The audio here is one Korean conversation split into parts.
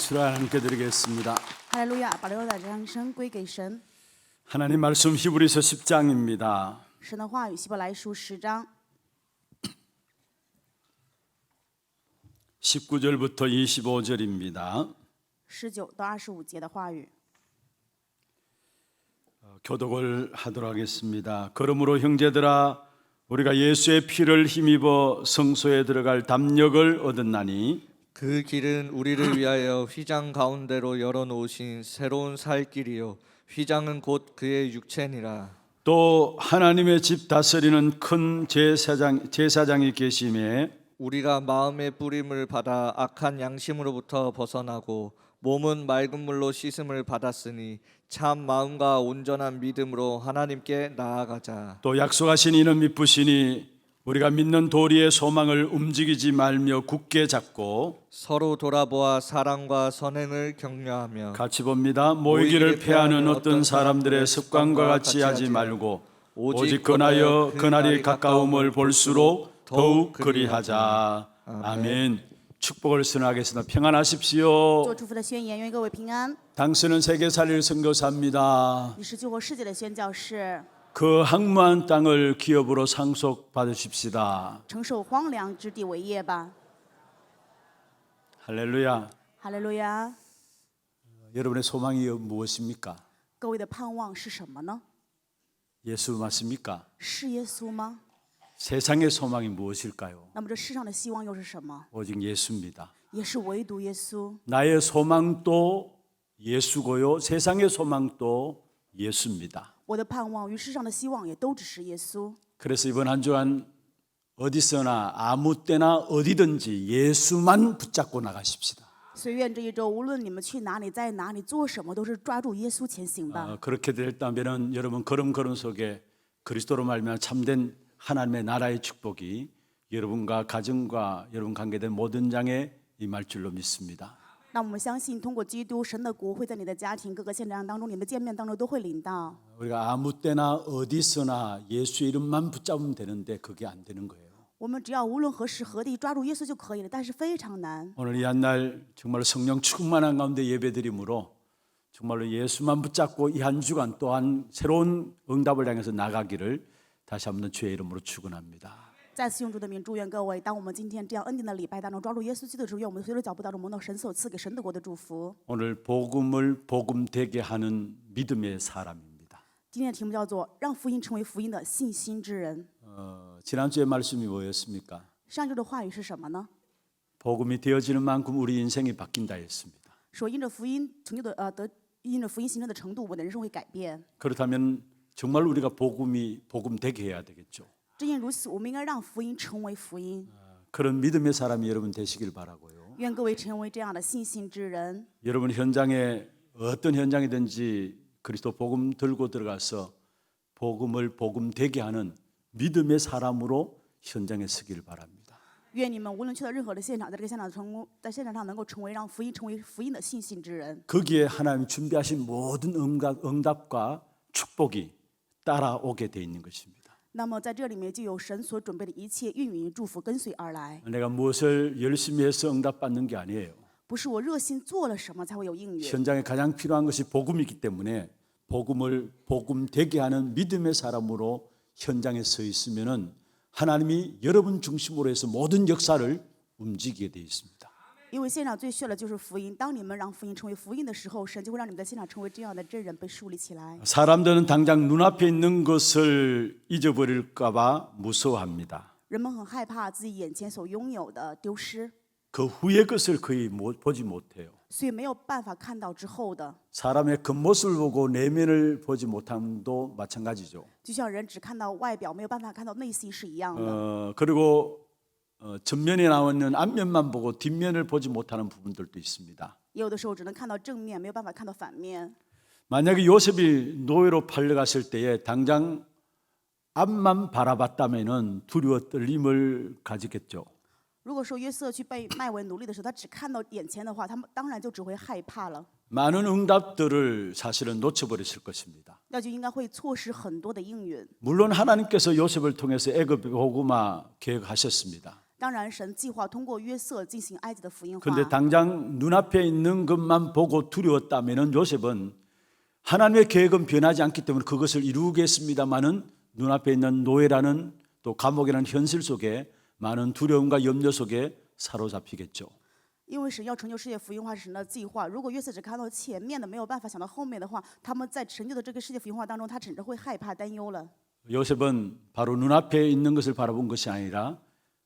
박수를 하나님께 드리겠습니다. 哈利路亚，把荣耀掌声归给神。 하나님 말씀 히브리서 10장입니다. 神的话语，希伯来书10章 19절부터 25절입니다. 19到25节的话语。 교독을 하도록 하겠습니다. 그러므로 형제들아 우리가 예수의 피를 힘입어 성소에 들어갈 담력을 얻었나니 그 길은 우리를 위하여 휘장 가운데로 열어놓으신 새로운 살 길이요 휘장은 곧 그의 육체니라. 또 하나님의 집 다스리는 큰 제사장이 계심에 우리가 마음의 뿌림을 받아 악한 양심으로부터 벗어나고 몸은 맑은 물로 씻음을 받았으니 참 마음과 온전한 믿음으로 하나님께 나아가자. 또 약속하신 이는 미쁘시니 우리가 믿는 도리의 소망을 움직이지 말며 굳게 잡고 서로 돌아보아 사랑과 선행을 격려하며 같이 봅니다. 모이기를 패하는 어떤 사람들의 습관과 같이 하지 말고 오직 근하여 그날이 가까움을 볼수록 더욱 그리하자. 아멘. 축복을 선언하겠습니다. 평안하십시오. 做祝福的宣言，愿各位平安。 당신은 세계 살릴 선교사입니다. 你是救活世界的宣教士， 그 황무한 땅을 기업으로 상속 받으십시다. 承受荒凉之地为业吧。 할렐루야. 哈利路亚！ 여러분의 소망이 무엇입니까? 各位的盼望是什么呢？ 예수 맞습니까? 是耶稣吗？ 세상의 소망이 무엇일까요? 那么这世上的希望又是什么？ 오직 예수입니다. 也是唯独耶稣。 나의 소망도 예수고요. 세상의 소망도 예수입니다. 我的盼望与世上的希望也都只是耶稣。 그래서 이번 한 주간 어디서나 아무 때나 어디든지 예수만 붙잡고 나가십시다. 所以愿这一周，无论你们去哪里，在哪里做什么，都是抓住耶稣前行吧。 그렇게 됐다면 여러분 걸음걸음 속에 그리스도로 말미암아 참된 하나님의 나라의 축복이 여러분과 가정과 여러분 관계된 모든 장에 임할 줄로 믿습니다. 那我们相信，通过基督，神的国会在你的家庭各个现场当中，你们的见面当中都会临到。 우리가 아무 때나 어디서나 예수의 이름만 붙잡으면 되는데 그게 안 되는 거예요. 我们只要无论何时何地抓住耶稣就可以了，但是非常难。 오늘 이 한 날 정말로 성령 충만한 가운데 예배드림으로 정말로 예수만 붙잡고 이 한 주간 또한 새로운 응답을 향해서 나가기를 다시 한번 주의 이름으로 축원합니다. 再次用主的名祝愿各位，当我们今天这样恩典的礼拜当中抓住耶稣基督的时候，愿我们随着脚步当中蒙到神所赐给神的国的祝福。 오늘 복음을 복음되게 하는 믿음의 사람입니다. 今天的题目叫做“让福音成为福音的信心之人”。 지난주의 말씀이 뭐였습니까? 上周的话语是什么呢？ 복음이 되어지는 만큼 우리 인생이 바뀐다 했습니다. 说因着福音成就的因着福音形成的程度，我们的人生会改变。 그렇다면 정말 우리가 복음되게 해야 되겠죠. 正因如此，我们应该让福音成为福音。 그런 믿음의 사람이 여러분 되시길 바라고요. 愿各位成为这样的信心之人。 여러분 현장에 어떤 현장이든지 그리스도 복음 들고 들어가서 복음을 복음되게 하는 믿음의 사람으로 현장에 서길 바랍니다. 愿你们无论去到任何的现场，在这个现场在现场上能够成为让福音成为福音的信心之人。 거기에 하나님 준비하신 모든 응답과 축복이 따라오게 돼 있는 것입니다. 那么在这里面就有神所准备的一切应允祝福跟随而来， 내가 무엇을 열심히 해서 응답받는 게 아니에요. 不是我热心做了什么才会有应允。 현장에 가장 필요한 것이 복음이기 때문에 복음을 복음되게 하는 믿음의 사람으로 현장에 서 있으면은 하나님이 여러분 중심으로 해서 모든 역사를 움직이게 돼 있습니다. 因为现场最需要的就是福音。当你们让福音成为福音的时候，神就会让你们在现场成为这样的真人，被树立起来。 사람들은 당장 눈앞에 있는 것을 잊어버릴까 봐 무서워합니다. 人们很害怕自己眼前所拥有的丢失， 그 후의 것을 거의 보지 못해요. 所以没有办法看到之后的。 사람의 겉모습을 보고 내면을 보지 못함도 마찬가지죠. 就像人只看到外表，没有办法看到内心是一样的。 그리고 전면에 나와 있는 앞면만 보고 뒷면을 보지 못하는 부분들도 있습니다. 也有的时候只能看到正面，没有办法看到反面。 만약에 요셉이 노예로 팔려갔을 때에 당장 앞만 바라봤다면은 두려워 떨림을 가지겠죠. 如果说约瑟去被卖为奴隶的时候，他只看到眼前的话，他们当然就只会害怕了。 많은 응답들을 사실은 놓쳐버렸을 것입니다. 那就应该会错失很多的应允。 물론 하나님께서 요셉을 통해서 애굽 고구마 계획하셨습니다. 当然，神计划通过约瑟进行埃及的福音化。 그런데 당장 눈앞에 있는 것만 보고 두려웠다면 요셉은 하나님의 계획은 변하지 않기 때문에 그것을 이루겠습니다마는 눈앞에 있는 노예라는 또 감옥이라는 현실 속에 많은 두려움과 염려 속에 사로잡히겠죠. 因为神要成就世界福音化是神的计划，如果约瑟只看到前面的，没有办法想到后面的话，他们在成就的这个世界福音化当中，他甚至会害怕担忧了。 요셉은 바로 눈앞에 있는 것을 바라본 것이 아니라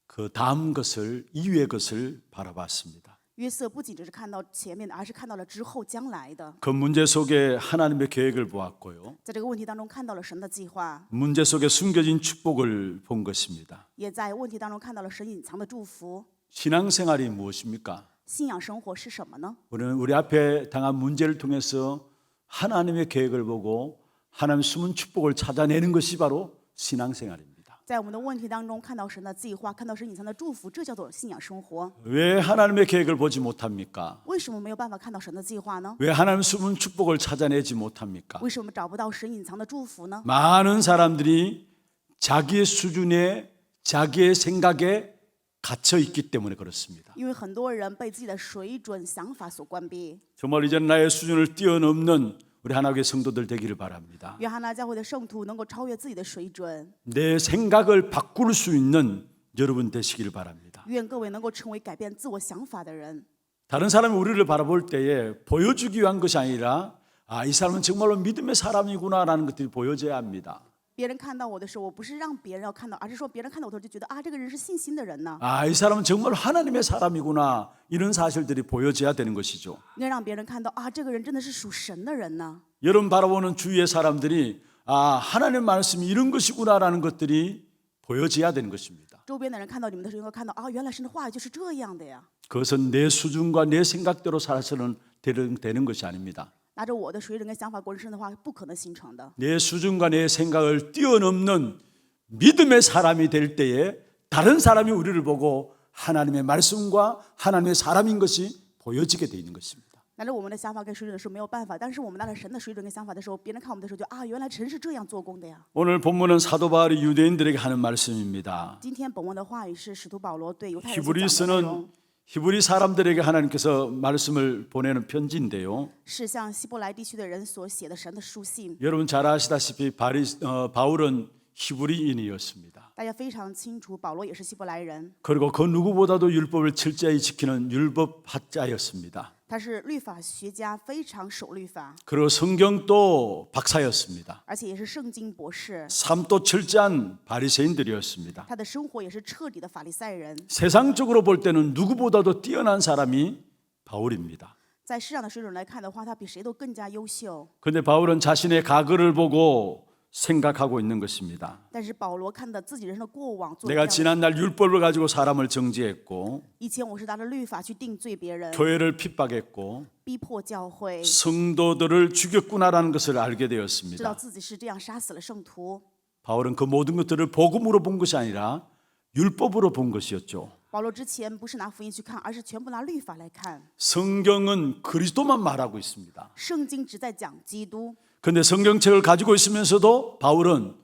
그 다음 것을 이후의 것을 바라봤습니다. 约瑟不仅只是看到前面的，而是看到了之后将来的。 그 문제 속에 하나님의 계획을 보았고요. 在这个问题当中看到了神的计划， 문제 속에 숨겨진 축복을 본 것입니다. 也在问题当中看到了神隐藏的祝福。 신앙생활이 무엇입니까? 信仰生活是什么呢？ 우리는 우리 앞에 당한 문제를 통해서 하나님의 계획을 보고 하나님 숨은 축복을 찾아내는 것이 바로 신앙생활입니다. 在我们的问题当中看到神的计划，看到神隐藏的祝福，这叫做信仰生活。 왜 하나님의 계획을 보지 못합니까? 为什么没有办法看到神的计划呢？ 왜 하나님 숨은 축복을 찾아내지 못합니까? 为什么找不到神隐藏的祝福呢？ 많은 사람들이 자기의 수준에 자기의 생각에 갇혀 있기 때문에 그렇습니다. 因为很多人被自己的水准、想法所关闭。 정말 이제 나의 수준을 뛰어넘는 우리 하나님의 성도들 되기를 바랍니다. 约翰纳教会的圣徒能够超越自己的水准， 내 생각을 바꿀 수 있는 여러분 되시기를 바랍니다. 愿各位能够成为改变自我想法的人。 다른 사람이 우리를 바라볼 때에 보여주기 위한 것이 아니라 이 사람은 정말로 믿음의 사람이구나라는 것들이 보여져야 합니다. 别人看到我的时候，我不是让别人要看到，而是说别人看到我的时候就觉得这个人是信心的人呢。 이 사람은 정말 하나님의 사람이구나 이런 사실들이 보여져야 되는 것이죠. 应该让别人看到这个人真的是属神的人呢。 여러분 바라보는 주위의 사람들이 하나님 말씀이 이런 것이구나라는 것들이 보여져야 되는 것입니다. 周边的人看到你们的时候，应该看到原来神的话语就是这样的呀。 그것은 내 수준과 내 생각대로 살아서는 되는 것이 아닙니다. 拿着我的水准跟想法过人生的话，不可能形成的。 내 수준과 내 생각을 뛰어넘는 믿음의 사람이 될 때에 다른 사람이 우리를 보고 하나님의 말씀과 하나님의 사람인 것이 보여지게 되어 있는 것입니다. 拿着我们的想法跟水准的时候没有办法，但是我们拿着神的水准跟想法的时候，别人看我们的时候就原来神是这样做工的呀。 오늘 본문은 사도 바울이 유대인들에게 하는 말씀입니다. 今天本文的话语是使徒保罗对犹太人所讲的内容， 히브리 사람들에게 하나님께서 말씀을 보내는 편지인데요. 是向希伯来地区的人所写的神的书信。 여러분 잘 아시다시피 바울은 히브리인이었습니다. 大家非常清楚，保罗也是希伯来人， 그리고 그 누구보다도 율법을 철저히 지키는 율법학자였습니다. 他是律法学家，非常守律法， 그리고 성경도 박사였습니다. 而且也是圣经博士。 삶도 철저한 바리새인들이었습니다. 他的生活也是彻底的法利赛人。 세상적으로 볼 때는 누구보다도 뛰어난 사람이 바울입니다. 在世上的水准来看的话，他比谁都更加优秀。 그런데 바울은 자신의 과거를 보고 생각하고 있는 것입니다. 但是保罗看到自己人生的过往，做 내가 这样的 지난날 율법을 가지고 사람을 정죄했고 以前我是拿着律法去定罪别人， 교회를 핍박했고 逼迫教会， 성도들을 죽였구나라는 것을 알게 知道 되었습니다. 自己是这样杀死了圣徒。 바울은 그 모든 것들을 복음으로 본 것이 아니라 율법으로 본 것이었죠. 保罗之前不是拿福音去看，而是全部拿律法来看。 성경은 그리스도만 말하고 있습니다. 圣经只在讲基督， 그런데 성경책을 가지고 있으면서도 바울은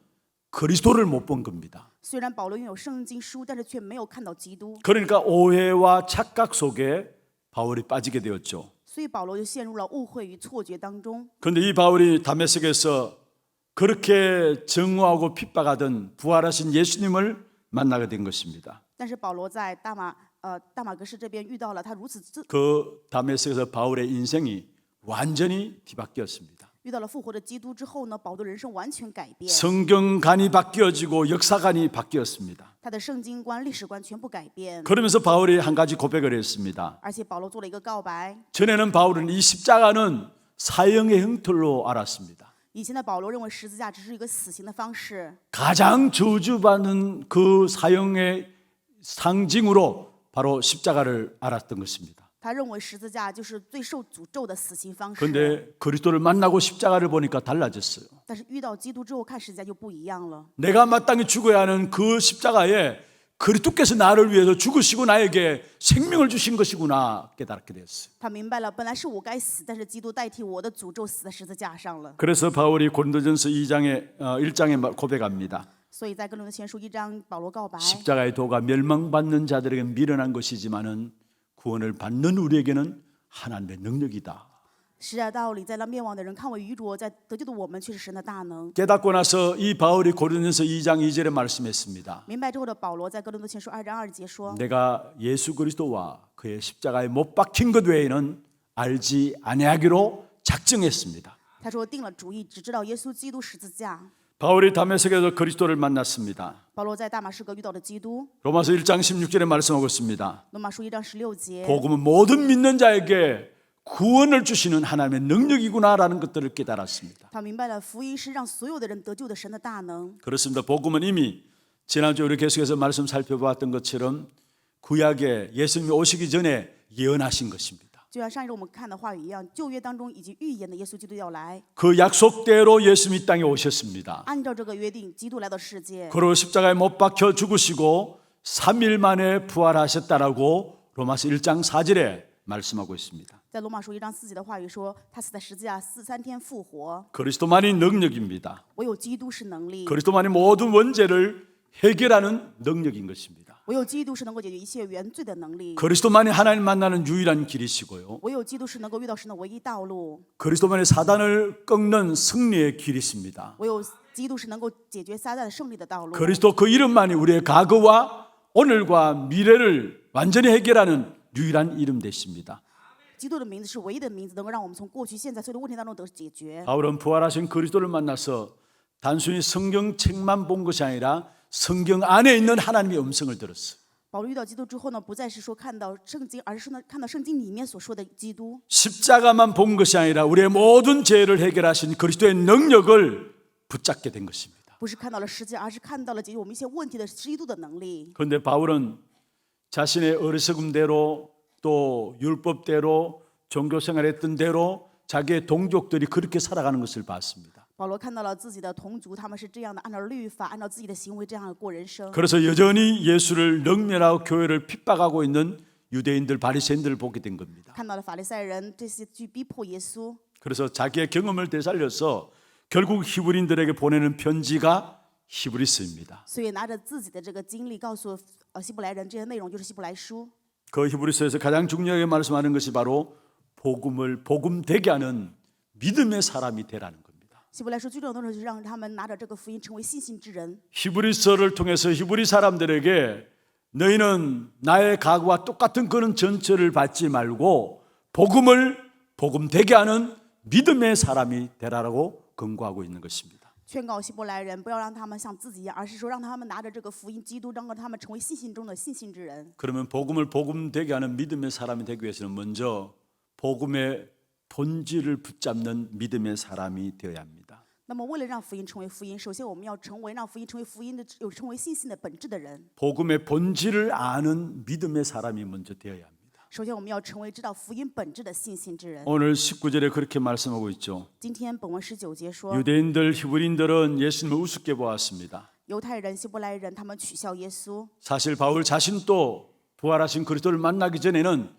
그리스도를 못 본 겁니다. 虽然保罗拥有圣经书，但是却没有看到基督， 그러니까 오해와 착각 속에 바울이 빠지게 되었죠. 所以保罗就陷入了误会与错觉当中。 그런데 이 바울이 다메섹에서 그렇게 정오하고 핍박하던 부활하신 예수님을 만나게 된 것입니다. 但是保罗在大马格士这边遇到了他如此 그 다메섹에서 바울의 인생이 완전히 뒤바뀌었습니다. 遇到了复活的基督之后呢，保罗人生完全改变， 성경관이 바뀌어지고 역사관이 바뀌었습니다. 他的圣经观、历史观全部改变。 그러면서 바울이 한 가지 고백을 했습니다. 而且保罗做了一个告白， 전에는 바울은 이 십자가는 사형의 형틀로 알았습니다. 以前的保罗认为十字架只是一个死刑的方式， 가장 저주받는 그 사형의 상징으로 바로 십자가를 알았던 것입니다. 他认为十字架就是最受诅咒的死刑方式。 그런데 그리스도를 만나고 십자가를 보니까 달라졌어요. 但是遇到基督之后，看十字架就不一样了。 내가 마땅히 죽어야 하는 그 십자가에 그리스도께서 나를 위해서 죽으시고 나에게 생명을 주신 것이구나 깨닫게 되었어요. 他明白了，本来是我该死，但是基督代替我的诅咒死在十字架上了。 그래서 바울이 고린도전서 1장에 고백합니다. 所以在哥林多前书1章，保罗告白， 십자가의 도가 멸망받는 자들에게 미련한 것이지만은 구원을 받는 우리에게는 하나님의 능력이다. 是啊，道理在那灭亡的人看为愚拙，在得救的我们却是神的大能。 깨닫고 나서 이 바울이 고린도서 2장 2절에 말씀했습니다. 明白之后的保罗在哥林多前书2章2节说， 내가 예수 그리스도와 그의 십자가에 못 박힌 것 외에는 알지 아니하기로 작정했습니다. 他说定了主意，只知道耶稣基督十字架。 바울이 다메섹에서 그리스도를 만났습니다. 保罗在大马士革遇到了基督。 로마서 1장 16절에 말씀하고 있습니다. 罗马书1章16节， 복음은 모든 믿는 자에게 구원을 주시는 하나님의 능력이구나라는 것들을 깨달았습니다. 他明白了福音是让所有的人得救的神的大能。 그렇습니다. 복음은 이미 지난주 우리 계속해서 말씀 살펴보았던 것처럼 구약에 예수님이 오시기 전에 예언하신 것입니다. 就像上一周我们看的话语一样，旧约当中已经预言的耶稣基督要来， 그 약속대로 예수님이 이 땅에 오셨습니다. 按照这个约定，基督来到世界， 그리고 십자가에 못 박혀 죽으시고 3일 만에 부활하셨다라고 로마서 1장 4절에 말씀하고 있습니다. 在罗马书1章4节的话语说，他死在十字架3天复活， 그리스도만이 능력입니다. 唯有基督是能力， 그리스도만이 모든 원죄를 해결하는 능력인 것입니다. 唯有基督是能够解决一切原罪的能力， 그리스도만이 하나님 만나는 유일한 길이시고요. 唯有基督是能够遇到神的唯一道路， 그리스도만이 사단을 꺾는 승리의 길이십니다. 唯有基督是能够解决撒旦胜利的道路。 그리스도 그 이름만이 우리의 과거와 오늘과 미래를 완전히 해결하는 유일한 이름 되십니다. 基督的名字是唯一的名字，能够让我们从过去、现在所有的问题当中得解决。 바울은 부활하신 그리스도를 만나서 단순히 성경책만 본 것이 아니라 성경 안에 있는 하나님의 음성을 들었어요. 保罗遇到基督之后呢，不再是说看到圣经，而是呢看到圣经里面所说的基督。 십자가만 본 것이 아니라 우리의 모든 죄를 해결하신 그리스도의 능력을 붙잡게 된 것입니다. 不是看到了十字架，而是看到了解决我们一些问题的基督的能力。 그런데 바울은 자신의 어리석음대로 또 율법대로 종교 생활했던 대로 자기의 동족들이 그렇게 살아가는 것을 봤습니다. 保罗看到了自己的同族，他们是这样的，按照律法，按照自己的行为这样过人生。 그래서 여전히 예수를 능멸하고 교회를 핍박하고 있는 유대인들 바리새인들을 보게 된 겁니다. 看到了法利赛人这些去逼迫耶稣， 그래서 자기의 경험을 되살려서 결국 히브리인들에게 보내는 편지가 히브리서입니다. 所以拿着自己的这个经历，告诉希伯来人这些内容，就是希伯来书。 그 히브리서에서 가장 중요하게 말씀하는 것이 바로 복음을 복음되게 하는 믿음의 사람이 되라는 겁니다. 希伯来书最重要的就是让他们拿着这个福音成为信心之人。 히브리서를 통해서 히브리 사람들에게 너희는 나의 과거와 똑같은 그런 전철을 받지 말고 복음을 복음되게 하는 믿음의 사람이 되라라고 권고하고 있는 것입니다. 劝告希伯来人不要让他们像自己一样，而是说让他们拿着这个福音基督，让他们成为信心中的信心之人。 그러면 복음을 복음되게 하는 믿음의 사람이 되기 위해서는 먼저 복음의 본질을 붙잡는 믿음의 사람이 되어야 합니다. 那么，为了让福音成为福音，首先我们要成为让福音成为福音的有成为信心的本质的人。 복음의 본질을 아는 믿음의 사람이 먼저 되어야 합니다. 首先，我们要成为知道福音本质的信心之人。 오늘 19절에 그렇게 말씀하고 있죠. 今天本文19节说， 유대인들, 히브리인들은 예수님을 우습게 보았습니다. 犹太人、希伯来人他们取笑耶稣。 사실 바울 자신도 부활하신 그리스도를 만나기 전에는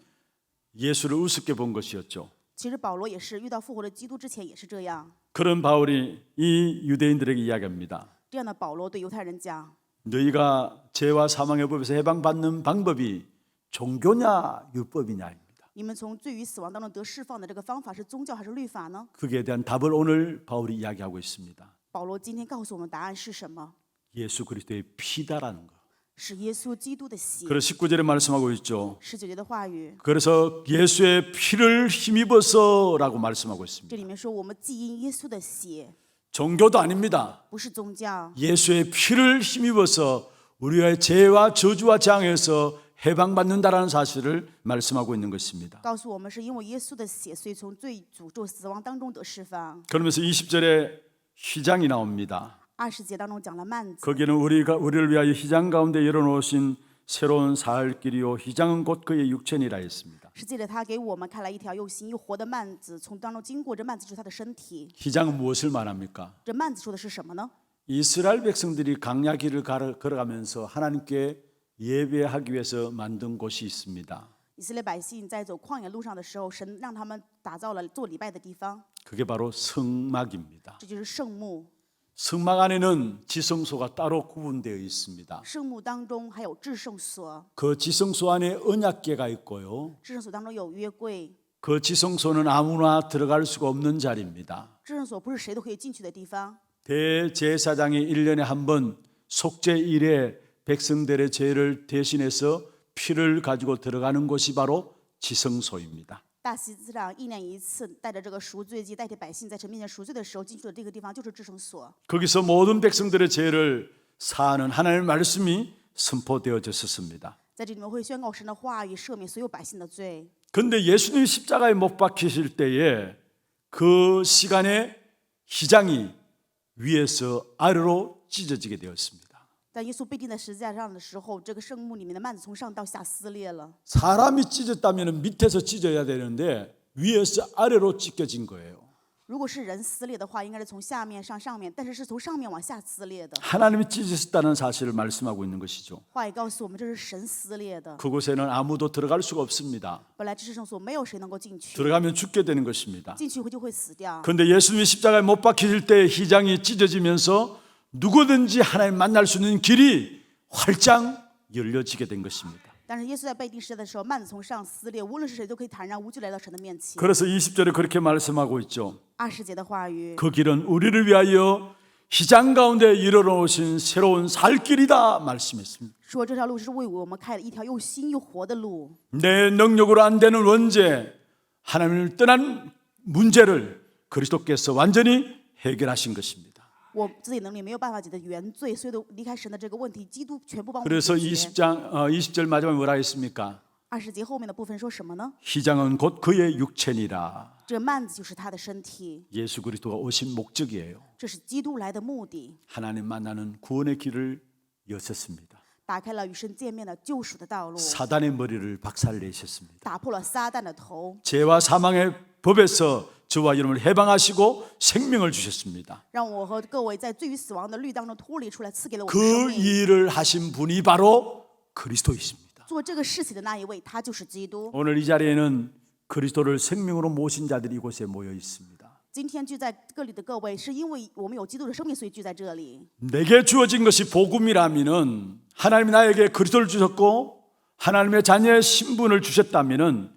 예수를 우습게 본 것이었죠. 其实保罗也是遇到复活的基督之前也是这样。 그런 바울이 이 유대인들에게 이야기합니다. 这样的保罗对犹太人讲： 너희가 죄와 사망의 법에서 해방받는 방법이 종교냐 율법이냐입니다. 你们从罪与死亡当中得释放的这个方法是宗教还是律法呢？ 거기에 대한 답을 오늘 바울이 이야기하고 있습니다. 保罗今天告诉我们答案是什么？ 예수 그리스도의 피다라는 거. 是耶稣基督的血。 그래서 19절에 말씀하고 있죠. 19节的话语， 그래서 예수의 피를 힘입어서라고 말씀하고 这 있습니다. 里面说我们既因耶稣的血， 종교도 아닙니다. 不是宗教， 예수의 피를 힘입어서 우리의 죄와 저주와 장애에서 해방받는다라는 사실을 말씀하고 있는 것입니다. 告诉我们是因为耶稣的血，所以从罪、诅咒、死亡当中得释放。 그러면서 20절에 휘장이 나옵니다. 20节当中讲了幔子， 거기는 우리를 위하여 휘장 가운데 열어놓으신 새로운 살 길이요 휘장은 곧 그의 육체니라 했습니다. 是借着他给我们开了一条又新又活的幔子，从当中经过。这幔子就是他的身体。 휘장은 무엇을 말합니까? 这幔子说的是什么呢？ 이스라엘 백성들이 광야 길을 걸어가면서 하나님께 예배하기 위해서 만든 곳이 있습니다. 以色列百姓在走旷野路上的时候，神让他们打造了做礼拜的地方， 그게 바로 성막입니다. 这就是圣幕。 성막 안에는 지성소가 따로 구분되어 있습니다. 圣墓当中还有至圣所， 그 지성소 안에 언약궤가 있고요. 至圣所当中有约柜， 그 지성소는 아무나 들어갈 수가 없는 자리입니다. 至圣所不是谁都可以进去的地方。 대제사장이 1년에 한 번 속죄 일에 백성들의 죄를 대신해서 피를 가지고 들어가는 곳이 바로 지성소입니다. 大祭司长1年1次带着这个赎罪祭，代替百姓在神面前赎罪的时候进去的这个地方就是至圣所。 거기서 모든 백성들의 죄를 사하는 하나님의 말씀이 선포되어졌습니다. 在这里面会宣告神的话语，赦免所有百姓的罪。 그런데 예수님이 십자가에 못 박히실 때에 그 시간에 휘장이 위에서 아래로 찢어지게 되었습니다. 当耶稣被钉在十字架上的时候，这个圣幕里面的幔子从上到下撕裂了。 사람이 찢었다면 밑에서 찢어야 되는데 위에서 아래로 찢겨진 거예요. 如果是人撕裂的话，应该是从下面上上面，但是是从上面往下撕裂的。 하나님이 찢으셨다는 사실을 말씀하고 있는 것이죠. 话也告诉我们，这是神撕裂的。 그곳에는 아무도 들어갈 수가 없습니다. 本来至圣所没有谁能够进去， 들어가면 죽게 되는 것입니다. 进去就会死掉。 그런데 예수님이 십자가에 못 박히실 때 휘장이 찢어지면서 누구든지 하나님 만날 수 있는 길이 활짝 열려지게 된 것입니다. 但是耶稣在被钉十字架的时候，幔子从上撕裂，无论是谁都可以坦然无惧来到神的面前。 그래서 20절에 그렇게 말씀하고 있죠. 20节的话语， 그 길은 우리를 위하여 휘장 가운데 이르러오신 새로운 살 길이다 말씀했습니다. 说这条路是为我们开了一条又新又活的路。 내 능력으로 안 되는 원죄, 하나님을 떠난 문제를 그리스도께서 완전히 해결하신 것입니다. 我自己能力没有办法解决原罪，所以都离开神的这个问题，基督全部帮我们 그래서 解决。 20절 마지막에 뭐라 했습니까? 20节后面的部分说什么呢？ 휘장은 곧 그의 육체니라. 这幔子就是他的身体， 예수 그리스도가 오신 목적이에요. 这是基督来的目的， 하나님 만나는 구원의 길을 여셨습니다. 打开了与神见面的救赎的道路， 사단의 머리를 박살내셨습니다. 打破了撒旦的头， 죄와 사망의 법에서 저와 여러분을 해방하시고 생명을 주셨습니다. 让我和各位在罪与死亡的律当中脱离出来，赐给了我们 그 生命。 일을 하신 분이 바로 그리스도이십니다. 做这个事情的那一位，他就是基督。 오늘 이 자리에는 그리스도를 생명으로 모신 자들이 이곳에 모여 있습니다. 今天聚在这里的各位，是因为我们有基督的生命，所以聚在这里。 내게 주어진 것이 복음이라면은 하나님이 나에게 그리스도를 주셨고 하나님의 자녀의 신분을 주셨다면은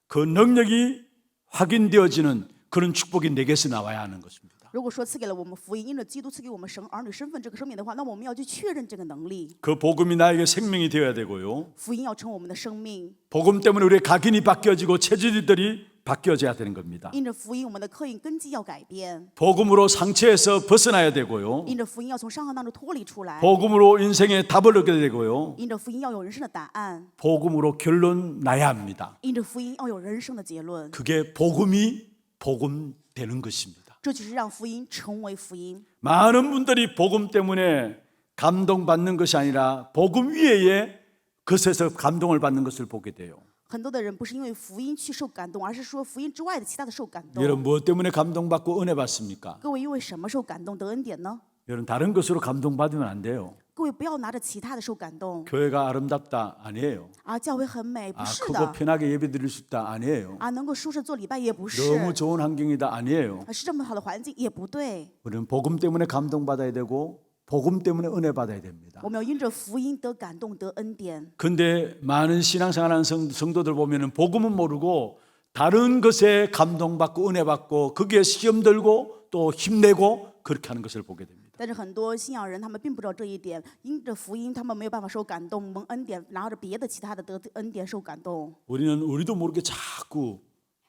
그 능력이 확인되어지는 그런 축복이 내게서 나와야 하는 것입니다. 如果说赐给了我们福音，因着基督赐给我们神儿女身份这个生命的话，那我们要去确认这个能力。 그 복음이 나에게 생명이 되어야 되고요. 福音要成为我们的生命， 복음 때문에 우리의 각인이 바뀌어지고 체질들이 바뀌어져야 되는 겁니다. 因着福音，我们的刻印根基要改变； 복음으로 상처에서 벗어나야 되고요. 因着福音，要从伤害当中脱离出来； 복음으로 인생의 답을 얻게 되고요. 因着福音，要有人生的答案； 복음으로 결론 나야 합니다. 因着福音，要有人生的结论。 그게 복음이 복음 되는 것입니다. 这就是让福音成为福音。 많은 분들이 복음 때문에 감동받는 것이 아니라 복음 위에 것에서 감동을 받는 것을 보게 돼요. 很多的人不是因为福音去受感动，而是说福音之外的其他的受感动。 여러분 무엇 때문에 감동받고 은혜 받습니까? 各位因为什么受感动得恩典呢？ 여러분 다른 것으로 감동받으면 안 돼요. 各位不要拿着其他的受感动 교회가 아름답다 아니에요. 啊，教会很美，不 아 是 크고 的 편하게 예배드릴 수 있다 아니에요. 啊，能够舒适做礼拜也不是， 너무 좋은 환경이다 아니에요. 是这么好的环境也不对。 우리는 복음 때문에 감동받아야 되고 복음 때문에 은혜 받아야 됩니다. 我们要因着福音得感动得恩典。 근데 많은 신앙생활하는 성도들 보면은 복음은 모르고 다른 것에 감동받고 은혜 받고 거기에 시험 들고 또 힘내고 그렇게 하는 것을 보게 됩니다. 但是很多信仰人他们并不知道这一点，因着福音他们没有办法受感动蒙恩典，拿着别的其他的得恩典受感动。 우리도 모르게 자꾸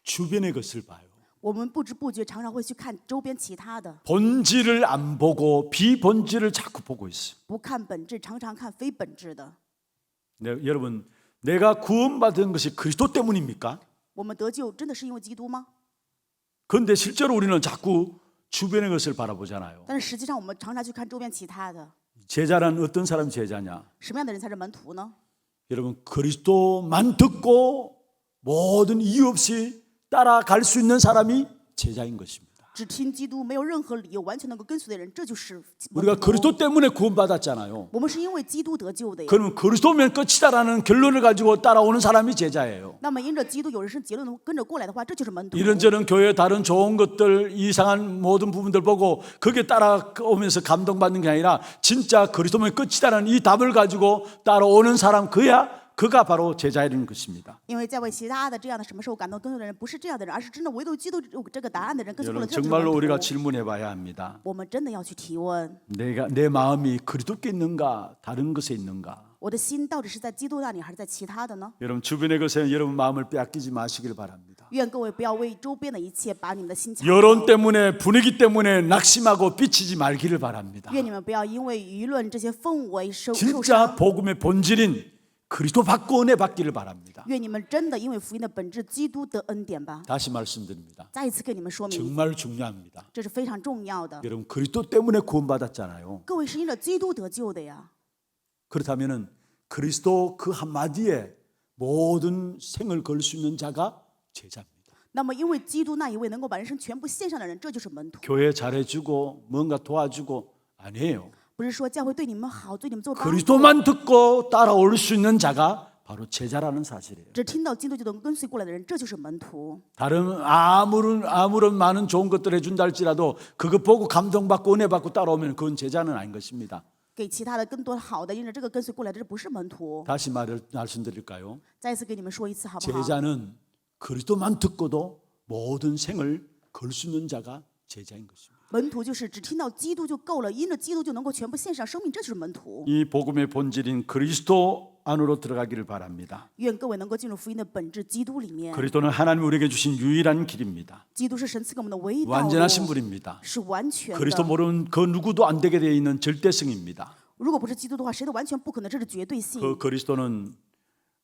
주변의 것을 봐요. 我们不知不觉常常会去看周边其他的， 본질을 안 보고 비본질을 자꾸 보고 있어요. 不看本质，常常看非本质的。 여러분 내가 구원받은 것이 그리스도 때문입니까? 我们得救真的是因为基督吗？ 그런데 실제로 우리는 자꾸 주변의 것을 바라보잖아요. 但是实际上我们常常去看周边其他的。 제자란 어떤 사람이 제자냐? 什么样的人才是门徒呢？ 여러분 그리스도만 듣고 모든 이유 없이 따라갈 수 있는 사람이 제자인 것입니다. 只听基督，没有任何理由完全能够跟随的人，这就是门 우리가 徒。 그리스도 때문에 구원받았잖아요. 我们是因为基督得救的呀。 그러면 그리스도면 끝이다라는 결론을 가지고 따라오는 사람이 제자예요. 那么因着基督有人生结论跟着过来的话，这就是门徒。 이런저런 교회 다른 좋은 것들 이상한 모든 부분들 보고 거기에 따라오면서 감동받는 게 아니라 진짜 그리스도면 끝이다라는 이 답을 가지고 따라오는 사람 그가 바로 제자이라는 것입니다. 因为在为其他的这样的什么时候感动跟随的人，不是这样的人，而是真的唯独基督有这个答案的人跟随过 여러분 来，这就是 정말로 门 우리가 徒。 질문해봐야 합니다. 我们真的要去提问， 내 마음이 그리스도께 있는가 다른 것에 있는가? 我的心到底是在基督那里，还是在其他的呢？ 여러분 주변의 것에 여러분 마음을 빼앗기지 마시길 바랍니다. 愿各位不要为周边的一切把你们的心抢 여론 走。 때문에 분위기 때문에 낙심하고 삐치지 말기를 바랍니다. 愿你们不要因为舆论这些氛围受 진짜 伤。 복음의 본질인 그리스도 받고 은혜 받기를 바랍니다. 愿你们真的因为福音的本质，基督得恩典吧。 다시 말씀드립니다. 再一次跟你们说明， 정말 중요합니다. 这是非常重要的。 여러분 그리스도 때문에 구원받았잖아요. 各位是因着基督得救的呀。 그렇다면은 그리스도 그 한마디에 모든 생을 걸 수 있는 자가 제자입니다. 那么因为基督那一位能够把人生全部献上的人，这就是门徒。 교회 잘해주고 뭔가 도와주고 아니에요. 不是说教会对你们好，对你们做帮助， 그리스도만 듣고 따라올 수 있는 자가 바로 제자라는 사실이에요. 只听到基督就能跟随过来的人，这就是门徒。 다른 아무런 많은 좋은 것들 해준다 할지라도 그거 보고 감동받고 은혜 받고 따라오면 그건 제자는 아닌 것입니다. 给其他的更多好的，因着这个跟随过来的，这不是门徒。 다시 말씀드릴까요? 再一次给你们说一次好不好？ 제자는 그리스도만 듣고도 모든 생을 걸 수 있는 자가 제자인 것입니다. 门徒就是只听到基督就够了，因着基督就能够全部献上生命，这就是门徒。 이 복음의 본질인 그리스도 안으로 들어가기를 바랍니다. 愿各位能够进入福音的本质，基督里面。 그리스도는 하나님 우리에게 주신 유일한 길입니다. 基督是神赐给我们的唯一道路， 완전하신 분입니다. 是完全 그리스도 的。 모르는 그 누구도 안 되게 되어 있는 절대성입니다. 如果不是基督的话，谁都完全不可能，这是绝对性。 그 그리스도는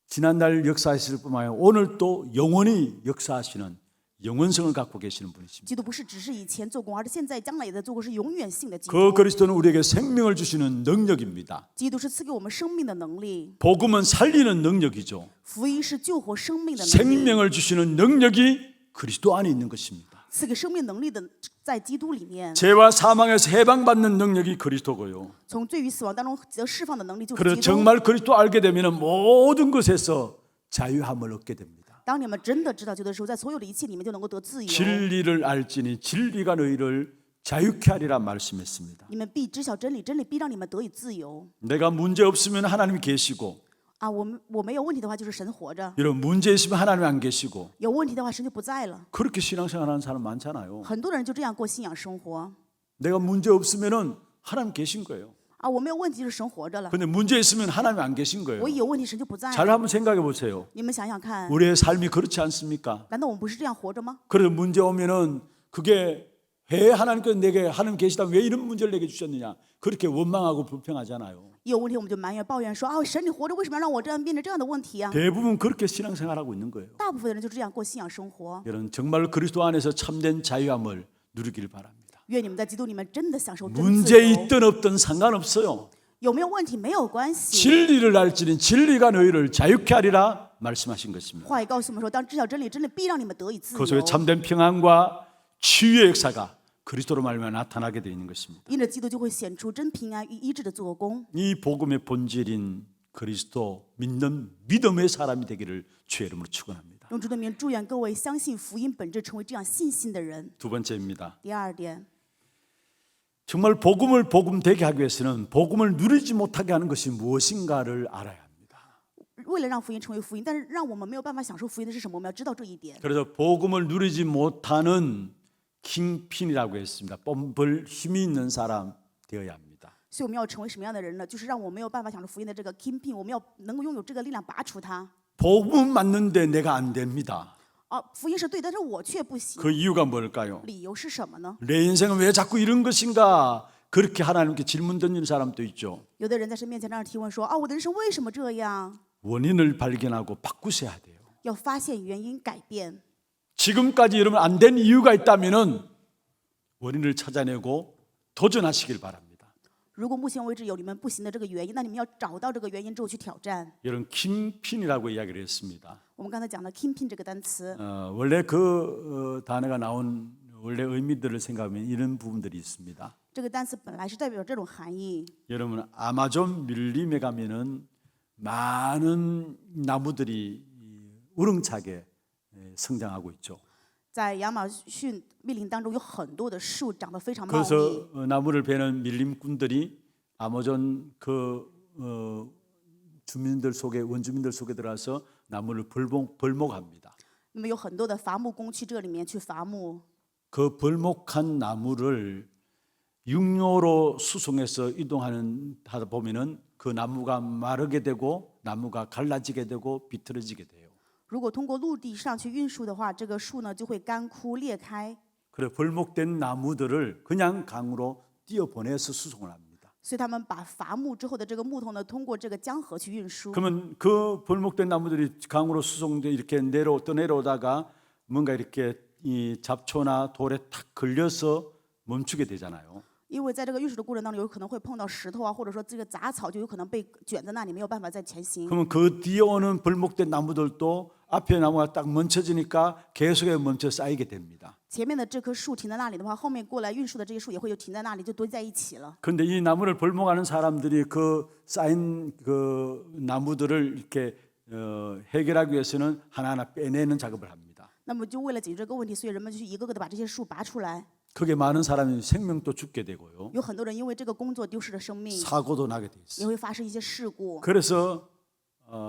지난날 역사하실 뿐만 아니라 오늘 또 영원히 역사하시는 영원성을 갖고 계시는 분이십니다. 基督不是只是以前做工，而是现在、将来也在做工，是永远性的基 그 督。 그리스도는 우리에게 생명을 주시는 능력입니다. 基督是赐给我们生命的能力， 복음은 살리는 능력이죠. 福音是救活生命的能力， 생명을 주시는 능력이 그리스도 안에 있는 것입니다. 赐给生命能力的在基督里面。 죄와 사망에서 해방받는 능력이 그리스도고요. 从罪与死亡当中得释放的能力就是 그래서 基督。 정말 그리스도 알게 되면 모든 것에서 자유함을 얻게 됩니다. 当你们真的知道基督的时候，在所有的一切里面就能够得自由。 진리를 알지니 진리가 너희를 자유케 하리라 말씀했습니다. 你们必知晓真理，真理必让你们得以自由。 내가 문제 없으면 하나님이 계시고 啊，我没有问题的话，就是神活着； 여러분 문제 있으면 하나님이 안 계시고 有问题的话，神就不在了。 그렇게 신앙생활하는 사람 많잖아요. 很多人就这样过信仰生活。 내가 문제 없으면은 하나님 계신 거예요. 啊，我没有问题，就是神活着了； 근데 문제 있으면 하나님이 안 계신 거예요. 我一有问题，神就不在 잘 了。 한번 생각해 보세요. 你们想想看， 우리의 삶이 그렇지 않습니까? 难道我们不是这样活着吗？ 그래서 문제 오면은 그게 왜 하나님께서 내게 하나님 계시다 왜 이런 문제를 내게 주셨느냐 그렇게 원망하고 불평하잖아요. 一有问题我们就埋怨抱怨说：“啊，神你活着，为什么要让我这样变成这样的问题啊？” 대부분 그렇게 신앙생활하고 있는 거예요. 大部分的人就这样过信仰生活。 여러분 정말 그리스도 안에서 참된 자유함을 누리기를 바랍니다. 愿你们在基督里面真的享受真自 문제 由。 있든 없든 상관없어요. 有没有问题没有关系。 진리를 알지니 진리가 너희를 자유케 하리라 말씀하신 것입니다. 话语告诉我们说，当知晓真理，真理必让你们得以自 그 속에 由。 참된 평안과 치유의 역사가 그리스도로 말미암아 나타나게 되어 있는 것입니다. 因着基督就会显出真平安与医治的做工。 이 복음의 본질인 그리스도 믿는 믿음의 사람이 되기를 주의 이름으로 축원합니다. 用主的名祝愿各位相信福音本质，成为这样信心的人。 두 번째입니다. 第二点， 정말 복음을 복음 되게 하기 위해서는 복음을 누리지 못하게 하는 것이 무엇인가를 알아야 합니다. 为了让福音成为福音，但是让我们没有办法享受福音的是什么？我们要知道这一点。 그래서 복음을 누리지 못하는 킹핀이라고 했습니다. 뽐볼 힘이 있는 사람 되어야 합니다. 所以我们要成为什么样的人呢？就是让我没有办法享受福音的这个 kingpin，我们要能够拥有这个力量，拔除它。 복음은 맞는데 내가 안 됩니다. 啊，福音是对，但是我却不行。 그 이유가 뭘까요? 理由是什么呢？ 내 인생은 왜 자꾸 이런 것인가? 그렇게 하나님께 질문 던지는 사람도 있죠. 有的人在神面前这样提问说：“啊，我的人生为什么这样？” 원인을 발견하고 바꾸셔야 돼요. 要发现原因，改变。 지금까지 여러분 안 된 이유가 있다면은 원인을 찾아내고 도전하시길 바랍니다. 如果目前为止有你们不行的这个原因，那你们要找到这个原因之后去挑战。 여러분 킹핀이라고 이야기를 했습니다. 我们刚才讲的 kingpin 这个单词， 원래 그 단어가 나온 원래 의미들을 생각하면 이런 부분들이 있습니다. 这个单词本来是代表这种含义。 여러분 아마존 밀림에 가면은 많은 나무들이 우렁차게 성장하고 있죠. 在亚马逊密林当中有很多的树长得非常茂密， 그래서 나무를 베는 밀림꾼들이 아마존 주민들 속에 원주민들 속에 들어가서 나무를 벌목합니다. 那么有很多的伐木工去这里面去伐木， 그 벌목한 나무를 육로로 수송해서 하다 보면은 그 나무가 마르게 되고 나무가 갈라지게 되고 비틀어지게 돼요. 如果通过陆地上去运输的话，这个树呢就会干枯裂开， 그래 벌목된 나무들을 그냥 강으로 띄어 보내서 수송을 합니다. 所以他们把伐木之后的这个木头呢，通过这个江河去运输。 그러면 그 벌목된 나무들이 강으로 수송돼 이렇게 떠내려오다가 뭔가 이렇게 이 잡초나 돌에 탁 걸려서 멈추게 되잖아요. 因为在这个运输的过程当中，有可能会碰到石头啊，或者说这个杂草，就有可能被卷在那里，没有办法再前行。 그러면 그 뒤에 오는 벌목된 나무들도 앞에 나무가 딱 멈춰지니까 계속 멈춰 쌓이게 됩니다. 前面的这棵树停在那里的话，后面过来运输的这些树也会就停在那里，就堆在一起了。 그런데 이 나무를 벌목하는 사람들이 그 쌓인 그 나무들을 이렇게 해결하기 위해서는 하나하나 빼내는 작업을 합니다. 那么就为了解决这个问题，所以人们就去一个个的把这些树拔出来。 그게 많은 사람이 생명도 죽게 되고요. 有很多人因为这个工作丢失了生命， 사고도 나게 돼 也 있어요. 会发生一些事故。 그래서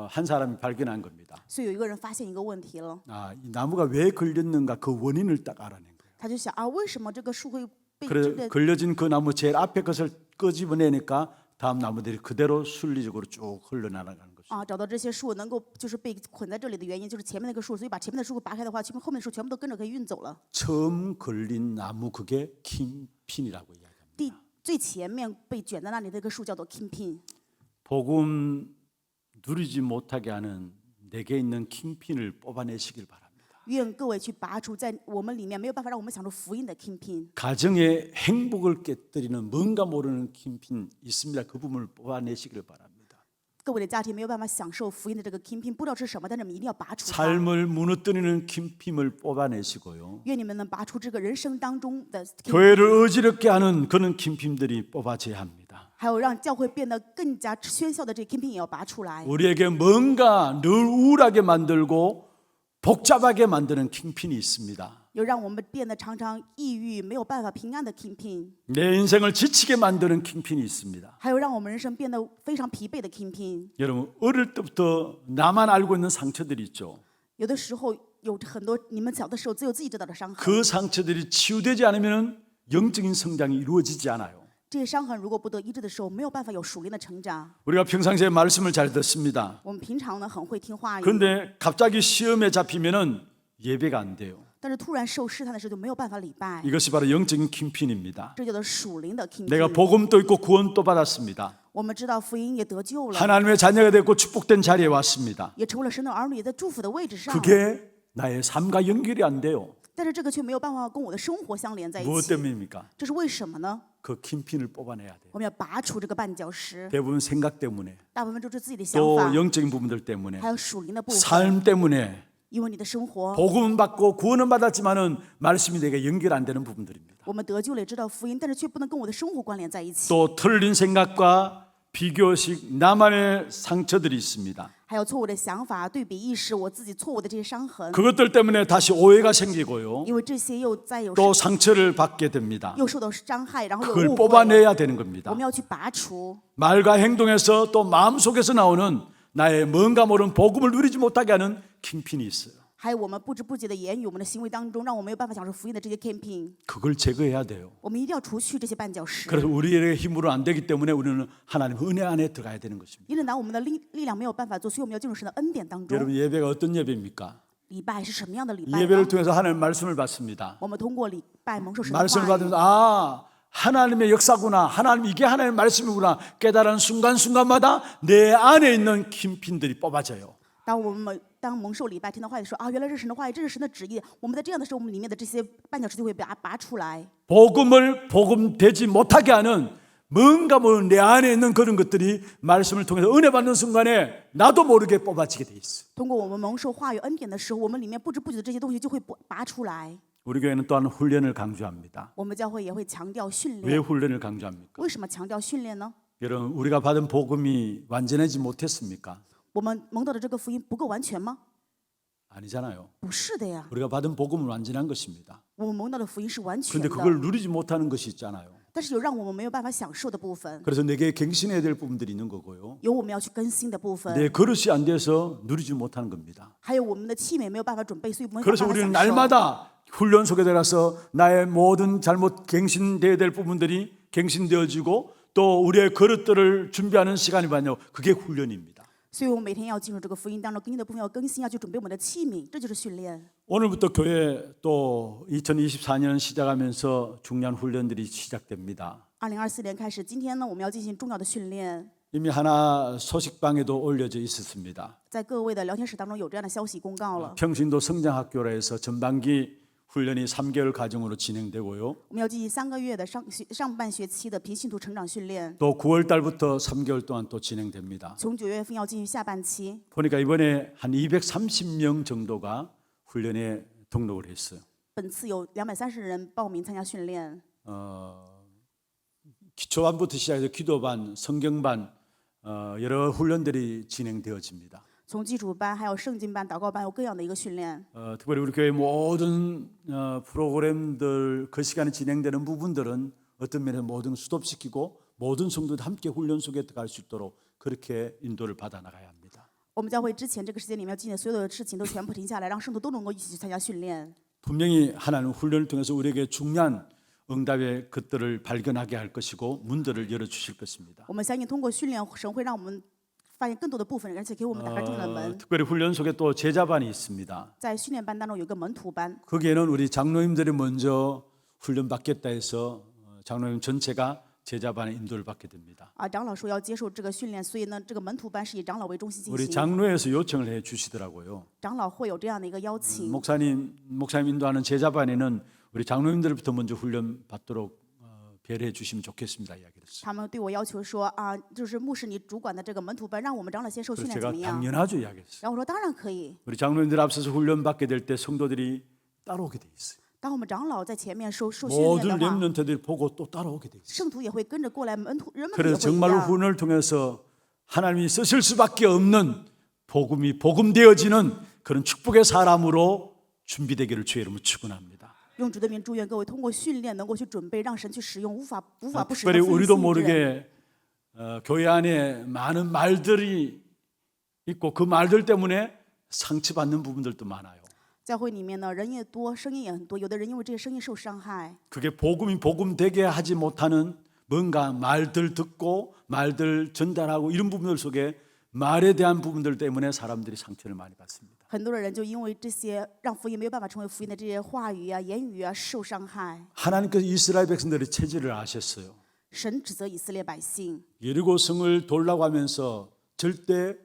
한 사람이 발견한 겁니다. 所以有一个人发现一个问题了， 이 나무가 왜 걸렸는가 그 원인을 딱 알아낸 거예요. 他就想啊，为什么这个树会被这 그래 个？ 걸려진 그 나무 제일 앞에 것을 끄집어내니까 다음 나무들이 그대로 순리적으로 쭉 흘러나가는 거죠. 啊，找到这些树能够就是被捆在这里的原因，就是前面那棵树，所以把前面的树拔开的话，前面后面的树全部都跟着可以运走了。 처음 걸린 나무 그게 킹핀이라고 이야기합니다. 最前面被卷在那里的那棵树叫做 kingpin。 복음 누리지 못하게 하는 내게 있는 킹핀을 뽑아내시길 바랍니다. 愿各位去拔除在我们里面没有办法让我们享受福音的 kingpin。 가정의 행복을 깨뜨리는 뭔가 모르는 킹핀 있습니다. 그 부분을 뽑아내시길 바랍니다. 各位的家庭没有办法享受福音的这个 kingpin， 不知道是什么，但是你们一定要拔除它。 삶을 무너뜨리는 킹핀을 뽑아내시고요. 愿你们能拔除这个人生当中的 kingpin， 교회를 어지럽게 하는 그런 킹핀들이 뽑아져야 합니다. 还有让教会变得更加喧嚣的这 kingpin 也要拔出来。 우리에게 뭔가 늘 우울하게 만들고 복잡하게 만드는 킹핀이 있습니다. 有让我们变得常常抑郁、没有办法平安的 kingpin， 내 인생을 지치게 만드는 킹핀이 있습니다. 还有让我们人生变得非常疲惫的 kingpin。 여러분 어릴 때부터 나만 알고 있는 상처들이 있죠. 有的时候有很多你们小的时候只有自己知道的伤痕， 그 상처들이 치유되지 않으면 영적인 성장이 이루어지지 않아요. 这些伤痕如果不得医治的时候，没有办法有属灵的成长。 우리가 평상시에 말씀을 잘 듣습니다. 我们平常呢很会听话语， 그런데 갑자기 시험에 잡히면은 예배가 안 돼요. 但是突然受试探的时候就没有办法礼拜， 이것이 바로 영적인 킹핀입니다. 这叫做属灵的 내가 kingpin。 복음도 있고 구원도 받았습니다. 我们知道福音也得救了， 하나님의 자녀가 됐고 축복된 자리에 왔습니다. 也成为了神的儿女，在祝福的位置上。 그게 나의 삶과 연결이 안 돼요. 但是这个却没有办法跟我的生活相连在一 무엇 起， 때문입니까? 这是为什么呢？ 그 킹핀을 뽑아내야 돼요. 我们要拔除这个绊脚石， 대부분 생각 때문에 大部分都是自己的想 또 法， 영적인 부분들 때문에 还有属灵的部分， 삶 때문에 因为你的生活， 복음은 받고 구원은 받았지만은 말씀이 내게 연결 안 되는 부분들입니다. 我们得救了也知道福音，但是却不能跟我的生活关联在一起。 또 틀린 생각과 비교식 나만의 상처들이 있습니다. 还有错误的想法、对比意识，我自己错误的这些伤痕， 그것들 때문에 다시 오해가 생기고요. 因为这些又再有 또 상처를 받게 됩니다. 又受到伤害，然后又 그걸 误会， 뽑아내야 되는 겁니다. 我们要去拔除。 말과 행동에서 또 마음속에서 나오는 나의 뭔가 모르는 복음을 누리지 못하게 하는 킹핀이 있어요. 还有我们不知不觉的言语，我们的行为当中，让我没有办法享受福音的这些 camping， 그걸 제거해야 돼요. 我们一定要除去这些绊脚石。 그래서 우리의 힘으로 안 되기 때문에 우리는 하나님 은혜 안에 들어가야 되는 것입니다. 因为拿我们的力量没有办法做，所以我们要进入神的恩典当中。 여러분 예배가 어떤 예배입니까? 礼拜是什么样的礼 이 拜 예배를 呢？ 통해서 하나님 말씀을 받습니다. 我们通过礼拜蒙受神的 말씀을 话语， 받으면서 하나님의 역사구나. 하나님 이게 하나님의 말씀이구나. 깨달은 순간순간마다 내 안에 있는 킹핀들이 뽑아져요. 当蒙受礼拜听到话语说啊，原来这是神的话语，这是神的旨意。我们在这样的时候，我们里面的这些绊脚石就会拔出来。 복음을 복음되지 못하게 하는 뭔가 내 안에 있는 그런 것들이 말씀을 통해서 은혜 받는 순간에 나도 모르게 뽑아지게 돼 있어요. 通过我们蒙受话语恩典的时候，我们里面不知不觉的这些东西就会拔出来。 우리 교회는 또한 훈련을 강조합니다. 我们教会也会强调训 왜 练。 훈련을 강조합니까? 为什么强调训练呢？ 여러분, 우리가 받은 복음이 완전하지 못했습니까? 我们蒙到的这个福音不够完全吗？ 아니잖아요. 不是的呀， 우리가 받은 복음은 완전한 것입니다. 我们蒙到的福音是完全 그런데 的， 그걸 누리지 못하는 것이 있잖아요. 但是有让我们没有办法享受的部分， 그래서 내게 갱신해야 될 부분들이 있는 거고요. 有我们要去更新的部分， 내 그릇이 안 돼서 누리지 못하는 겁니다. 还有我们的器皿没有办法准备，所以没有办 그래서 法 우리는 享受。 날마다 훈련 속에 들어가서 나의 모든 잘못 갱신되어야 될 부분들이 갱신되어지고 또 우리의 그릇들을 준비하는 시간이 많요. 그게 훈련입니다. 所以我们每天要进入这个福音当中，更新的部分要更新，要去准备我们的器皿，这就是训练。 오늘부터 교회 또 2024년 시작하면서 중요한 훈련들이 시작됩니다. 2024年开始，今天呢，我们要进行重要的训练。 이미 하나 소식방에도 올려져 있었습니다. 在各位的聊天室当中有这样的消息公告了， 평신도 성장학교라 해서 전반기 훈련이 3개월 과정으로 진행되고요. 我们要进行3个月的上半学期的平信徒成长训练， 또 9월 달부터 3개월 동안 또 진행됩니다. 从9月份要进行下半期。 보니까 이번에 한 230명 정도가 훈련에 등록을 했어요. 本次有230人报名参加训练， 기초반부터 시작해서 기도반, 성경반 여러 훈련들이 진행되어집니다. 从基础班还有圣经班、祷告班有各样的一个训练。 특별히 우리 교회 모든 프로그램들 그 시간에 진행되는 부분들은 어떤 면에서 모든 수습시키고 모든 성도들 함께 훈련 속에 들어갈 수 있도록 그렇게 인도를 받아 나가야 합니다. 我们教会之前这个时间里面要进行的所有的事情都全部停下来，让圣徒都能够一起去参加训练。 분명히 하나님 훈련을 통해서 우리에게 중요한 응답의 것들을 발견하게 할 것이고 문들을 열어주실 것입니다. 我们相信通过训练，神会让我们发现更多的部分，而且给我们打开重要的门。 특별히 훈련 속에 또 제자반이 있습니다. 在训练班当中有一个门徒班， 거기에는 우리 장로님들이 먼저 훈련 받겠다 해서 장로님 전체가 제자반의 인도를 받게 됩니다. 长老说要接受这个训练，所以呢，这个门徒班是以长老为中心进 우리 行。 장로에서 요청을 해 주시더라고요. 长老会有这样的一个邀请。 목사님 인도하는 제자반에는 우리 장로님들부터 먼저 훈련 받도록 배려해 주시면 좋겠습니다. 이야기를 했어요. 他们对我要求说就是牧师你主管的这个门徒班，让我们长老先受训 그래서 练怎 제가 么样？ 당연하죠 이야기했어요. 然后我说当然可以。 우리 장로님들 앞서서 훈련 받게 될 때 성도들이 따라오게 돼 있어요. 当我们长老在前面受训 모든 练的话， 렘넌트들이 보고 또 따라오게 돼 있어요. 圣徒也会跟着过来，门徒人们也 그래서 会一 정말로 样。 훈련을 통해서 하나님이 쓰실 수밖에 없는 복음이 복음되어지는 그런 축복의 사람으로 준비되기를 주의 이름으로 축원합니다. 用主的名祝愿各位通过训练能够去准备，让神去使用，无法不使 특별히 用 우리도 모르게 교회 안에 많은 말들이 있고 그 말들 때문에 상처받는 부분들도 많아요. 教会里面呢，人也多，声音也很多，有的人因为这个声音受伤害。 그게 복음이 복음되게 하지 못하는 뭔가 말들 듣고 말들 전달하고 이런 부분들 속에 말에 대한 부분들 때문에 사람들이 상처를 많이 받습니다. 很多的人就因为这些让福音没有办法成为福音的这些话语言语受伤害。 하나님께서 이스라엘 백성들의 체질을 아셨어요. 神指责以色列百姓， 예리고 성을 돌라고 하면서 절대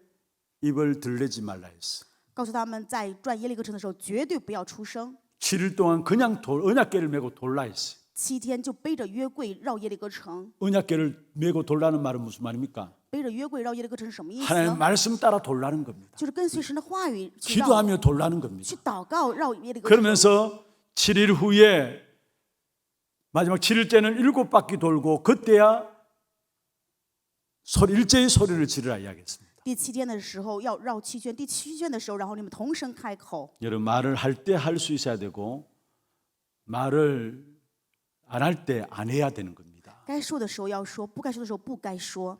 입을 들내지 말라 했어. 告诉他们在转耶利哥城的时候绝对不要出声。 7일 동안 그냥 언약궤를 메고 돌라 했어요. 7天就背着约柜绕耶利哥城。 언약궤를 메고 돌라는 말은 무슨 말입니까? 背着约柜绕耶利哥城是什么意思 하나님 呢？ 말씀 따라 돌라는 겁니다. 就是跟随神的话语去绕， 기도하며 돌라는 겁니다. 去祷告绕耶利哥城。 그러면서 7일 후에 마지막 7일째는 7바퀴 돌고 그때야 일제히 소리를 지르라 이야기했습니다. 第7天的时候要绕7圈，第7圈的时候，然后你们同声开口。 여러분 말을 할 때 할 수 있어야 되고 말을 안 할 때 안 해야 되는 겁니다. 该说的时候要说，不该说的时候不该说。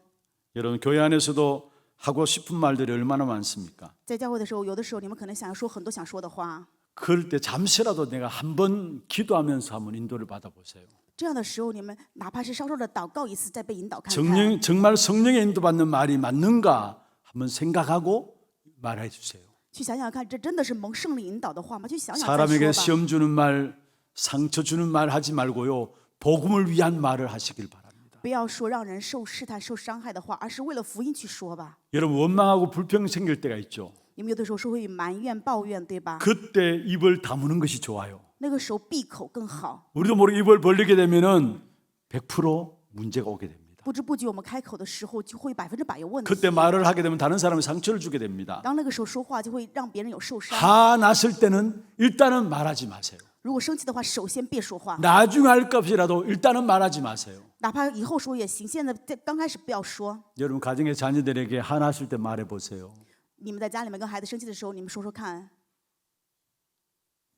여러분 교회 안에서도 하고 싶은 말들이 얼마나 많습니까? 在教会的时候，有的时候你们可能想要说很多想说的话， 그럴 때 잠시라도 내가 한번 기도하면서 한번 인도를 받아보세요. 这样的时候，你们哪怕是稍稍的祷告一次，再被引导看看， 정말 성령의 인도받는 말이 맞는가 한번 생각하고 말해 주세요. 去想想看，这真的是蒙圣灵引导的话吗？去想想再 사람에게 说吧。 시험 주는 말, 상처 주는 말 하지 말고요. 복음을 위한 말을 하시길 바랍니다. 不要说让人受试探、受伤害的话，而是为了福音去说吧。 여러분 원망하고 불평 생길 때가 있죠. 你们有的时候是会埋怨、抱怨，对吧？ 그때 입을 다무는 것이 좋아요. 那个时候闭口更好。 우리도 모르게 입을 벌리게 되면은 100% 문제가 오게 됩니다. 不知不觉我们开口的时候，就会100%有问题。 그때 말을 하게 되면 다른 사람이 상처를 주게 됩니다. 当那个时候说话，就会让别人有受伤。 화 났을 때는 일단은 말하지 마세요. 如果生气的话，首先别说话， 나중에 할 것이라도 일단은 말하지 마세요. 哪怕以后说也行。现在刚开始不要说。 여러분 가정의 자녀들에게 화나실 때 말해 보세요. 你们在家里面跟孩子生气的时候，你们说说看。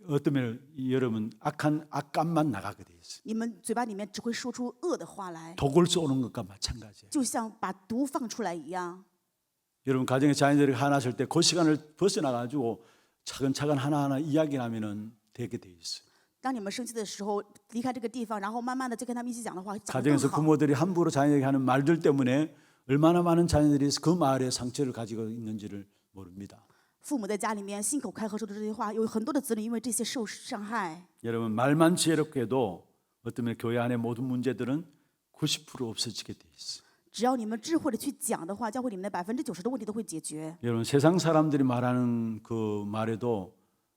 어떤 면을 여러분 악감만 나가게 돼 있어요. 你们嘴巴里面只会说出恶的话来， 독을 쏘는 것과 마찬가지예요. 就像把毒放出来一样。 여러분 가정의 자녀들이 화나실 때 그 시간을 벗어나 가지고 차근차근 하나하나 이야기하면은 되게 돼 있어요. 当你们生气的时候，离开这个地方，然后慢慢的再跟他们一起讲的话，讲得更 가정에서 好。 부모들이 함부로 자녀에게 하는 말들 때문에 얼마나 많은 자녀들이 그 말에 상처를 가지고 있는지를 모릅니다. 父母在家里面信口开河说的这些话，有很多的子女因为这些受伤害。 여러분 말만 지혜롭게 해도 어떤 면 교회 안의 모든 문제들은 90% 없어지게 돼 있어요. 只要你们智慧的去讲的话，教会里面的90%的问题都会解决。 여러분 세상 사람들이 말하는 그 말에도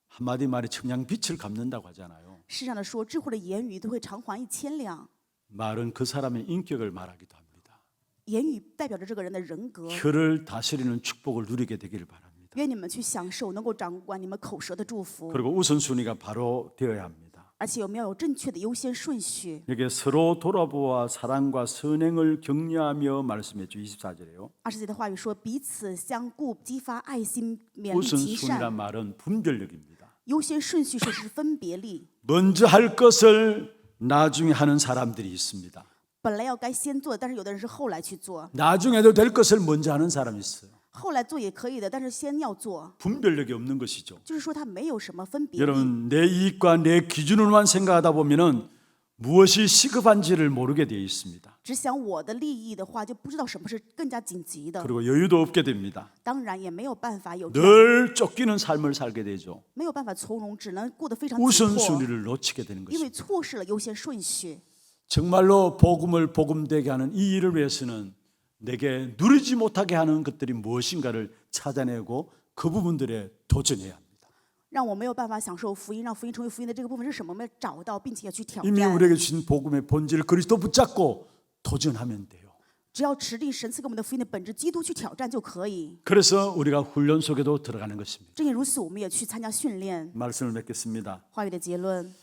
한마디 말이 청량빛을 갚는다고 하잖아요. 世上的说，智慧的言语都会偿还1000两。 말은 그 사람의 인격을 말하기도 합니다. 言语代表着这个人的人格。 혀를 다스리는 축복을 누리게 되기를 바랍니다. 愿你们去享受能够掌管你们口舌的祝福， 그리고 우선순위가 바로 되어야 합니다. 而且我们要有正确的优先顺序。 여기에 서로 돌아보아 사랑과 선행을 격려하며 말씀했죠. 24절에요. 20节的话语说，彼此相顾，激发爱心，勉励行 우선순위란 善。 말은 분별력입니다. 优先顺序是分别力， 먼저 할 것을 나중에 하는 사람들이 있습니다. 本来要该先做的，但是有的人是后来去做， 나중에도 될 것을 먼저 하는 사람이 있어요. 后来做也可以的，但是先要做， 분별력이 없는 것이죠. 就是说他没有什么分别力。 여러분 내 이익과 내 기준으로만 생각하다 보면은 무엇이 시급한지를 모르게 되어 있습니다. 只想我的利益的话，就不知道什么是更加紧急的， 그리고 여유도 없게 됩니다. 当然也没有办法有， 늘 쫓기는 삶을 살게 되죠. 没有办法从容，只能过得非常紧迫， 우선순위를 놓치게 되는 因为 것입니다. 错失了优先顺序。 정말로 복음을 복음되게 하는 이 일을 위해서는 내게 누리지 못하게 하는 것들이 무엇인가를 찾아내고 그 부분들에 도전해야 합니다. 让我没有办法享受福音，让福音成为福音的这个部分是什么？我们要找到，并且要去挑 이미 战。 우리에게 주신 복음의 본질을 그리스도 붙잡고 도전하면 돼요. 只要持定神赐给我们的福音的本质，基督去挑战就可以。 그래서 우리가 훈련 속에도 들어가는 것입니다. 正因如此，我们也去参加训练。 말씀을 맺겠습니다. 话语的结论：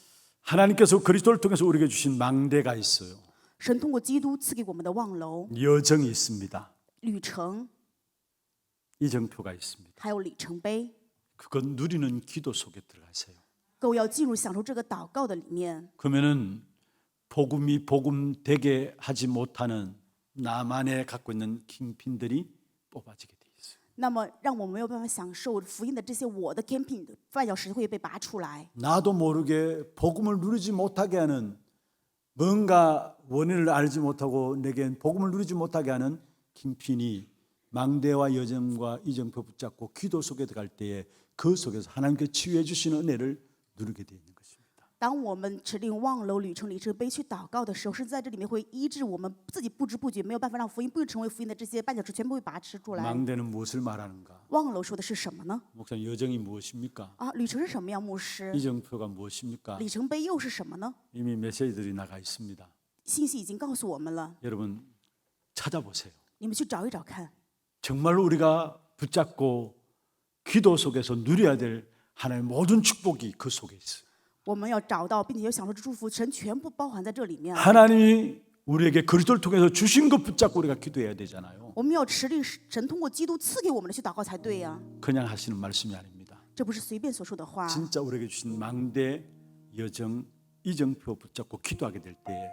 하나님께서 그리스도를 통해서 우리에게 주신 망대가 있어요. 神通过基督赐给我们的望楼、 여정이 있습니다. 旅程， 이정표가 있습니다. 还有里程碑。 그건 누리는 기도 속에 들어가세요. 各位要进入享受这个祷告的里面。 그러면은 복음이 복음되게 하지 못하는 나만의 갖고 있는 킹핀들이 뽑아지게 돼 있어요. 那么，让我们没有办法享受福音的这些我的 camping 绊脚石会被拔出来。 나도 모르게 복음을 누리지 못하게 하는 뭔가 원인을 알지 못하고 내겐 복음을 누리지 못하게 하는 킹핀이 망대와 여정과 이정표 붙잡고 기도 속에 들어갈 때에 그 속에서 하나님께 치유해 주시는 은혜를 누리게 되어 있는 것입니다. 当我们持定望楼旅程里程碑去祷告的时候，是在这里面会医治我们自己不知不觉没有办法让福音不成为福音的这些绊脚石全部会拔持出来。 망대는 무엇을 말하는가? 望楼说的是什么呢？ 목사님 여정이 무엇입니까? 啊，旅程是什么呀，牧师？ 이정표가 무엇입니까? 里程碑又是什么呢？ 이미 메시지들이 나가 있습니다. 信息已经告诉我们了， 여러분 찾아보세요. 你们去找一找看。 정말로 우리가 붙잡고 기도 속에서 누려야 될 하나님의 모든 축복이 그 속에 있어요. 我们要找到，并且要享受这祝福，神全部包含在这里面。 하나님이 우리에게 그리스도를 통해서 주신 것 붙잡고 우리가 기도해야 되잖아요. 我们要持定神通过基督赐给我们的去祷告才对呀， 그냥 하시는 말씀이 아닙니다. 这不是随便所说的话。 진짜 우리에게 주신 망대, 여정, 이정표 붙잡고 기도하게 될 때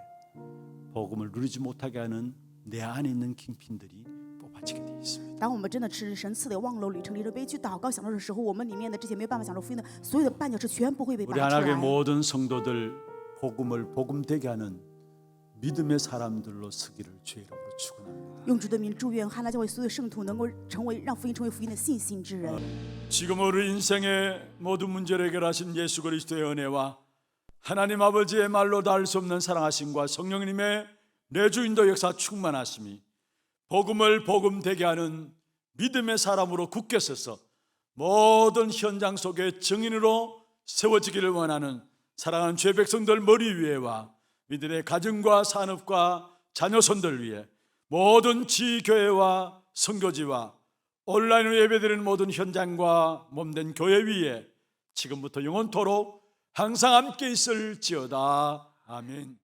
복음을 누리지 못하게 하는 내 안에 있는 킹핀들이 뽑아지게 되어 있습니다. 当我们真的持神赐的望楼里程里程碑去祷告享受的时候，我们里面的这些没有办法享受福音的所有的绊脚石全部会被拔 우리 出 하나님의 来。 모든 성도들 복음을 복음되게 하는 믿음의 사람들로 서기를 주의 이름으로 축원합니다. 用主的名祝愿哈拉教会所有圣徒能够成为让福音成为福音的信心之人。 지금 우리 인생의 모든 문제를 해결하신 예수 그리스도의 은혜와 하나님 아버지의 말로 다 할 수 없는 사랑하심과 성령님의 내주인도 역사 충만하심이 복음을 복음되게 하는 믿음의 사람으로 굳게 서서 모든 현장 속에 증인으로 세워지기를 원하는 사랑하는 죄 백성들 머리 위에와 이들의 가정과 산업과 자녀손들 위에 모든 지교회와 선교지와 온라인으로 예배드리는 모든 현장과 몸된 교회 위에 지금부터 영원토록 항상 함께 있을지어다. 아멘.